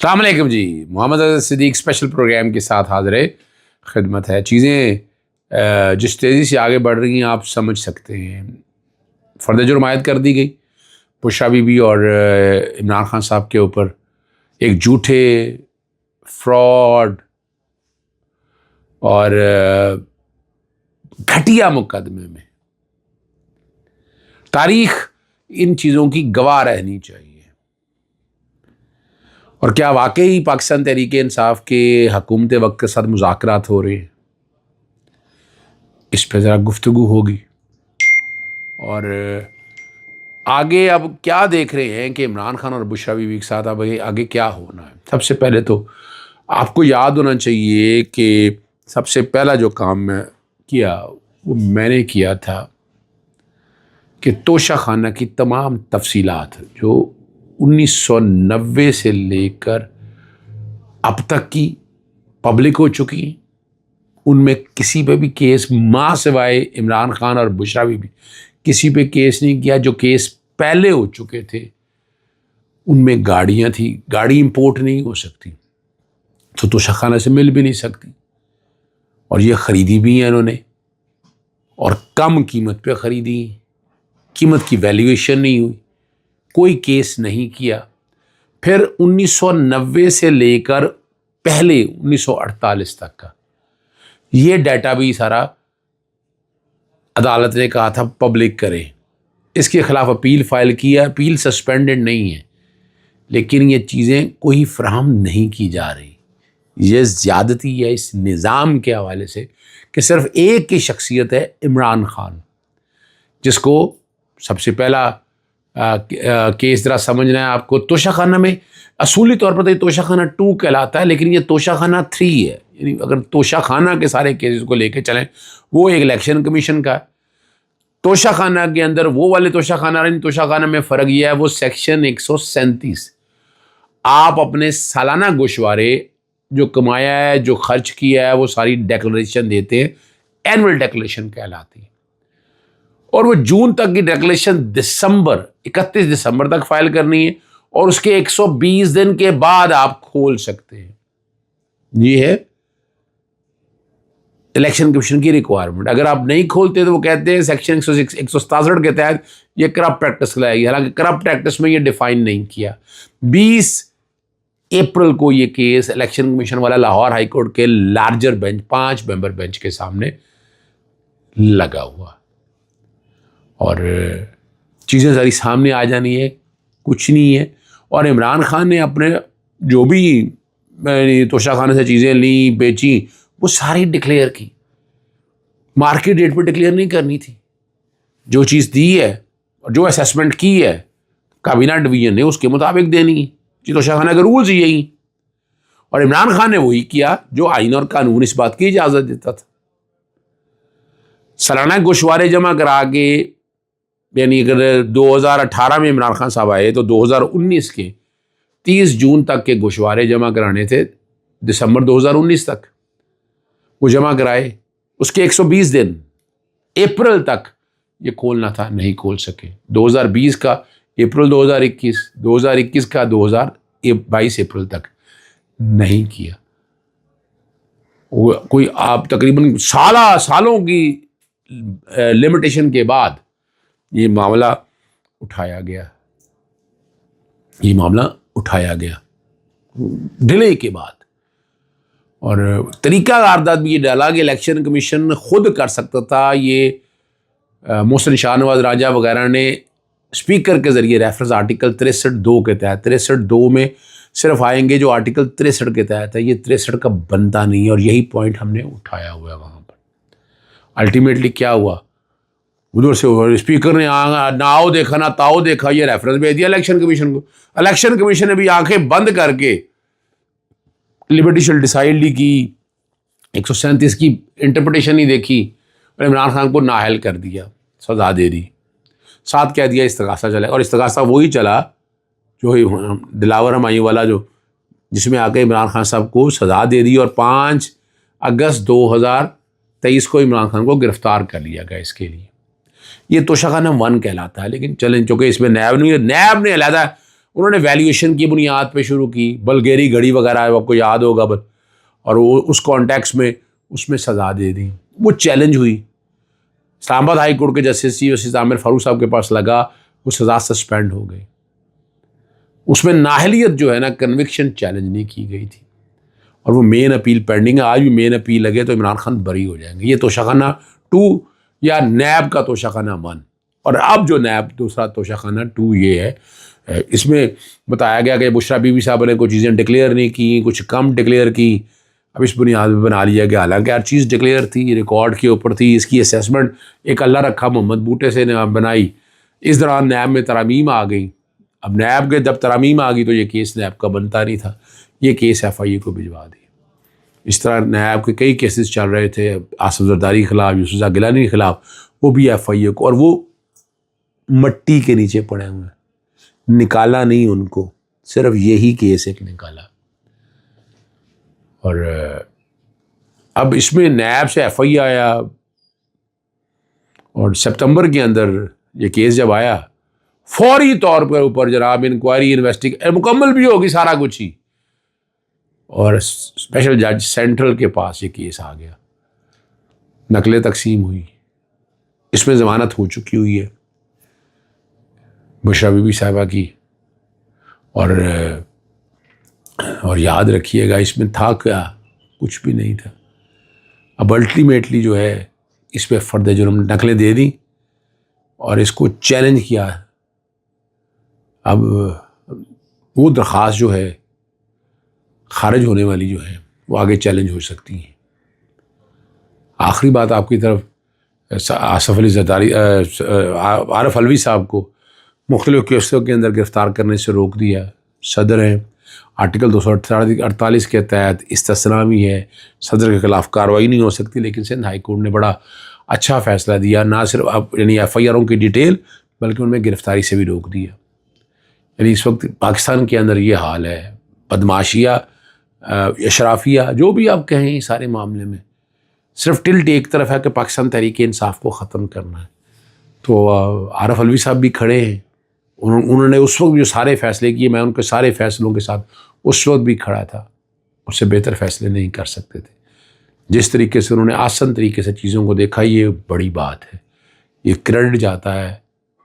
السلام علیکم جی، محمد صدیق special program کے ساتھ حاضر خدمت ہے۔ چیزیں جس تیزی سے آگے بڑھ رہی ہیں آپ سمجھ سکتے ہیں۔ فرد جرم عائد کر دی گئی بشرا بی بی اور عمران خان صاحب کے اوپر ایک جھوٹے فراڈ اور گھٹیا مقدمے میں۔ تاریخ ان چیزوں کی گواہ رہنی چاہیے۔ اور کیا واقعی پاکستان تحریک انصاف کے حکومت وقت کے ساتھ مذاکرات ہو رہے ہیں؟ اس پہ ذرا گفتگو ہوگی۔ اور آگے اب کیا دیکھ رہے ہیں کہ عمران خان اور بشرا بی بی کے ساتھ اب آگے کیا ہونا ہے؟ سب سے پہلے تو آپ کو یاد ہونا چاہیے کہ سب سے پہلا جو کام میں کیا وہ میں نے کیا تھا کہ توشہ خانہ کی تمام تفصیلات جو 1990 سے لے کر اب تک کی پبلک ہو چکی ہیں، ان میں کسی پہ بھی کیس ماں سوائے عمران خان اور بشرا بی بی کسی پہ کیس نہیں کیا۔ جو کیس پہلے ہو چکے تھے ان میں گاڑیاں تھیں، گاڑی امپورٹ نہیں ہو سکتی تو توشہ خانہ سے مل بھی نہیں سکتی، اور یہ خریدی بھی ہیں انہوں نے، اور کم قیمت پہ خریدی، قیمت کی ویلیویشن نہیں ہوئی، کوئی کیس نہیں کیا۔ پھر 1990 سے لے کر پہلے 1948 تک کا یہ ڈیٹا بھی سارا عدالت نے کہا تھا پبلک کرے۔ اس کے خلاف اپیل فائل کیا، اپیل سسپینڈڈ نہیں ہے، لیکن یہ چیزیں کوئی فراہم نہیں کی جا رہی۔ یہ زیادتی ہے اس نظام کے حوالے سے کہ صرف ایک کی شخصیت ہے عمران خان، جس کو سب سے پہلا کیس ذرا سمجھنا ہے آپ کو۔ توشہ خانہ میں اصولی طور پر تو یہ توشہ خانہ 2 کہلاتا ہے، لیکن یہ توشہ خانہ 3 ہے۔ یعنی اگر توشہ خانہ کے سارے کیسز کو لے کے چلیں وہ ایک الیکشن کمیشن کا ہے۔ توشہ خانہ کے اندر وہ والے توشہ خانہ، توشہ خانہ میں فرق یہ ہے وہ سیکشن 137، آپ اپنے سالانہ گوشوارے جو کمایا ہے، جو خرچ کیا ہے، وہ ساری ڈیکلریشن دیتے ہیں، اینول ڈیکلریشن کہلاتی ہے، اور وہ جون تک کی ڈیکلریشن 31 دسمبر تک فائل کرنی ہے، اور اس کے 120 دن کے بعد آپ کھول سکتے ہیں۔ یہ ہے الیکشن کمیشن کی ریکوائرمنٹ۔ اگر آپ نہیں کھولتے تو وہ کہتے ہیں سیکشن 167 کے تحت یہ کرپٹ پریکٹس لائے گی، حالانکہ کرپٹ پریکٹس میں یہ ڈیفائن نہیں کیا۔ 20 اپریل کو یہ کیس الیکشن کمیشن والا لاہور ہائی کورٹ کے لارجر بینچ 5 ممبر بینچ کے سامنے لگا ہوا، اور چیزیں ساری سامنے آ جانی ہے، کچھ نہیں ہے۔ اور عمران خان نے اپنے جو بھی توشہ خانے سے چیزیں لیں، بیچیں، وہ ساری ڈکلیئر کی۔ مارکیٹ ریٹ پہ ڈکلیئر نہیں کرنی تھی، جو چیز دی ہے اور جو اسیسمنٹ کی ہے کابینہ ڈویژن نے اس کے مطابق دینی ہے۔ جی توشہ خانہ کے رولز یہی، اور عمران خان نے وہی کیا جو آئین اور قانون اس بات کی اجازت دیتا تھا۔ سالانہ گوشوارے جمع کرا کے، یعنی اگر 2018 میں عمران خان صاحب آئے تو 2019 کے 30 جون تک کے گوشوارے جمع کرانے تھے، دسمبر 2019 تک وہ جمع کرائے۔ اس کے 120 دن اپریل تک یہ کھولنا تھا، نہیں کھول سکے۔ 2020 کا اپریل 2021 کا 2022 اپریل تک نہیں کیا۔ کوئی آپ تقریباً سالوں کی لمیٹیشن کے بعد یہ معاملہ اٹھایا گیا ڈیلے کے بعد۔ اور طریقہ کارداد بھی یہ ڈالا کہ الیکشن کمیشن خود کر سکتا تھا۔ یہ محسن شاہ نواز راجہ وغیرہ نے اسپیکر کے ذریعے ریفرنس آرٹیکل 63(2) کے تحت، 63(2) میں صرف آئیں گے جو آرٹیکل 63 کے تحت ہے، یہ 63 کا بنتا نہیں ہے، اور یہی پوائنٹ ہم نے اٹھایا ہوا ہے وہاں پر۔ الٹیمیٹلی کیا ہوا، ادھر سے اسپیکر نے نہ آؤ دیکھا نہ تاؤ دیکھا، یہ ریفرنس بھیج دیا الیکشن کمیشن کو۔ الیکشن کمیشن نے بھی آنکھیں بند کر کے لبرٹی شل ڈیسائیڈ نہیں کی، 137 کی انٹرپریٹیشن نہیں دیکھی، اور عمران خان کو نااہل کر دیا، سزا دے دی۔ ساتھ کہہ دیا استغاثہ چلے، اور استغاثہ وہی چلا جو دلاور ہمائی والا جس میں آ کے عمران خان صاحب کو سزا دے دی، اور 5 اگست 2023 کو عمران خان کو گرفتار کر لیا گیا اس کے لیے۔ یہ توشہ خانہ 1 کہلاتا ہے، لیکن چلیں چونکہ اس میں نیب نے علیحدہ انہوں نے ویلیویشن کی بنیاد پہ شروع کی، بلگیری گھڑی وغیرہ آپ کو یاد ہوگا، اور وہ اس کانٹیکس میں اس میں سزا دے دی. وہ چیلنج ہوئی، اسلام آباد ہائی کورٹ کے جسٹس جسٹس عامر فاروق صاحب کے پاس لگا، وہ سزا سسپینڈ ہو گئی. اس میں نااہلیت جو ہے نا، کنوکشن چیلنج نہیں کی گئی تھی، اور وہ مین اپیل پینڈنگ ہے. آج بھی مین اپیل لگے تو عمران خان بری ہو جائیں گے. یہ توشہ خانہ 2 یا نیب کا توشہ خانہ 1، اور اب جو نیب دوسرا توشہ خانہ 2 یہ ہے، اس میں بتایا گیا کہ بشریٰ بی بی صاحب نے کچھ چیزیں ڈکلیئر نہیں کی، کچھ کم ڈکلیئر کی. اب اس بنیاد پہ بنا لیا گیا، حالانکہ ہر چیز ڈکلیئر تھی، ریکارڈ کے اوپر تھی. اس کی اسیسمنٹ ایک اللہ رکھا محمد بوٹے سے نے بنائی. اس دوران نیب میں ترامیم آ گئی. اب نیب کے جب ترامیم آ گئی تو یہ کیس نیب کا بنتا نہیں تھا، یہ کیس ایف آئی اے کو بھجوا دی. اس طرح نیب کے کئی کیسز چل رہے تھے، آصف زرداری کے خلاف، یوسف گیلانی کے خلاف، وہ بھی ایف آئی اے کو، اور وہ مٹی کے نیچے پڑے ہوئے ہیں. نکالا نہیں ان کو، صرف یہی کیس ایک نکالا. اور اب اس میں نیب سے ایف آئی اے آیا، اور سپتمبر کے اندر یہ کیس جب آیا، فوری طور پر اوپر جناب انکوائری انویسٹیگیشن مکمل بھی ہوگی سارا کچھ ہی، اور اسپیشل جج سینٹرل کے پاس یہ کیس آ گیا. نقلیں تقسیم ہوئی، اس میں ضمانت ہو چکی ہوئی ہے بشریٰ بی بی صاحبہ کی. اور یاد رکھیے گا، اس میں تھا کیا؟ کچھ بھی نہیں تھا. اب الٹیمیٹلی جو ہے اس پہ فرد جرم نقلیں دے دی اور اس کو چیلنج کیا. اب وہ درخواست جو ہے خارج ہونے والی جو ہے وہ آگے چیلنج ہو سکتی ہیں. آخری بات آپ کی طرف، آصف علی زرداری عارف علوی صاحب کو مختلف کیسوں کے اندر گرفتار کرنے سے روک دیا. صدر ہیں، آرٹیکل 248 کے تحت استثناء بھی ہے، صدر کے خلاف کارروائی نہیں ہو سکتی. لیکن سندھ ہائی کورٹ نے بڑا اچھا فیصلہ دیا، نہ صرف یعنی ایف آئی آروں کی ڈیٹیل بلکہ ان میں گرفتاری سے بھی روک دیا. یعنی اس وقت پاکستان کے اندر یہ حال ہے، بدماشیہ، اشرافیہ، جو بھی آپ کہیں، سارے معاملے میں صرف ٹلٹ ایک طرف ہے کہ پاکستان تحریک انصاف کو ختم کرنا ہے. تو عارف علوی صاحب بھی کھڑے ہیں، انہوں نے اس وقت جو سارے فیصلے کیے، میں ان کے سارے فیصلوں کے ساتھ اس وقت بھی کھڑا تھا. اس سے بہتر فیصلے نہیں کر سکتے تھے. جس طریقے سے انہوں نے آسن طریقے سے چیزوں کو دیکھا، یہ بڑی بات ہے، یہ کریڈٹ جاتا ہے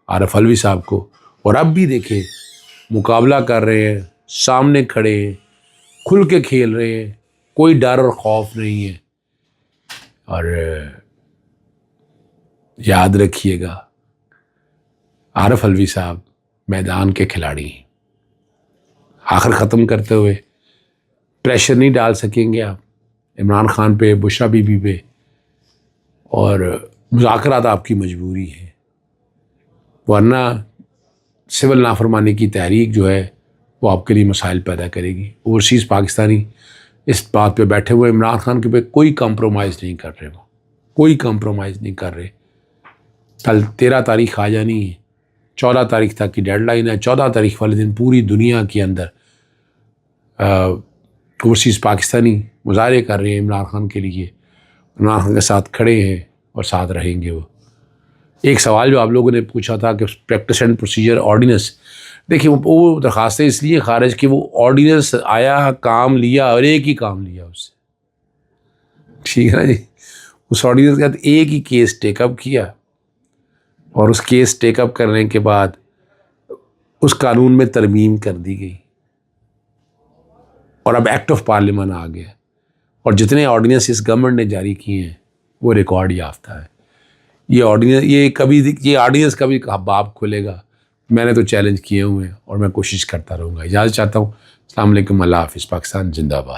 عارف علوی صاحب کو. اور اب بھی دیکھیں، مقابلہ کر رہے ہیں، سامنے کھڑے ہیں، کھل کے کھیل رہے ہیں، کوئی ڈر اور خوف نہیں ہے. اور یاد رکھیے گا، عارف علوی صاحب میدان کے کھلاڑی ہیں. آخر ختم کرتے ہوئے، پریشر نہیں ڈال سکیں گے آپ عمران خان پہ، بشریٰ بی بی پہ، اور مذاکرات آپ کی مجبوری ہے. ورنہ سول نافرمانی کی تحریک جو ہے وہ آپ کے لیے مسائل پیدا کرے گی. اوورسیز پاکستانی اس بات پہ بیٹھے ہوئے عمران خان کے پہ کوئی کمپرومائز نہیں کر رہے، وہ کوئی کمپرومائز نہیں کر رہے. کل 13 تاریخ آ جانی ہے، 14 تاریخ تک کی ڈیڈ لائن ہے. 14 تاریخ والے دن پوری دنیا کے اندر اوورسیز پاکستانی مظاہرے کر رہے ہیں عمران خان کے لیے، عمران خان کے ساتھ کھڑے ہیں اور ساتھ رہیں گے. وہ ایک سوال جو آپ لوگوں نے پوچھا تھا کہ پریکٹس اینڈ پروسیجر آرڈیننس، دیکھیں وہ درخواستیں اس لیے خارج کہ وہ آرڈیننس آیا، کام لیا، اور ایک ہی کام لیا اس سے. ٹھیک ہے نا جی؟ اس آرڈیننس کے بعد ایک ہی کیس ٹیک اپ کیا، اور اس کیس ٹیک اپ کرنے کے بعد اس قانون میں ترمیم کر دی گئی، اور اب ایکٹ آف پارلیمنٹ آ گیا. اور جتنے آرڈیننس اس گورنمنٹ نے جاری کیے ہیں وہ ریکارڈ یافتہ ہے. یہ آرڈیننس کبھی باب کھلے گا، میں نے تو چیلنج کیے ہوئے ہیں، اور میں کوشش کرتا رہوں گا. اجازت چاہتا ہوں. السلام علیکم، اللہ حافظ. پاکستان زندہ باد.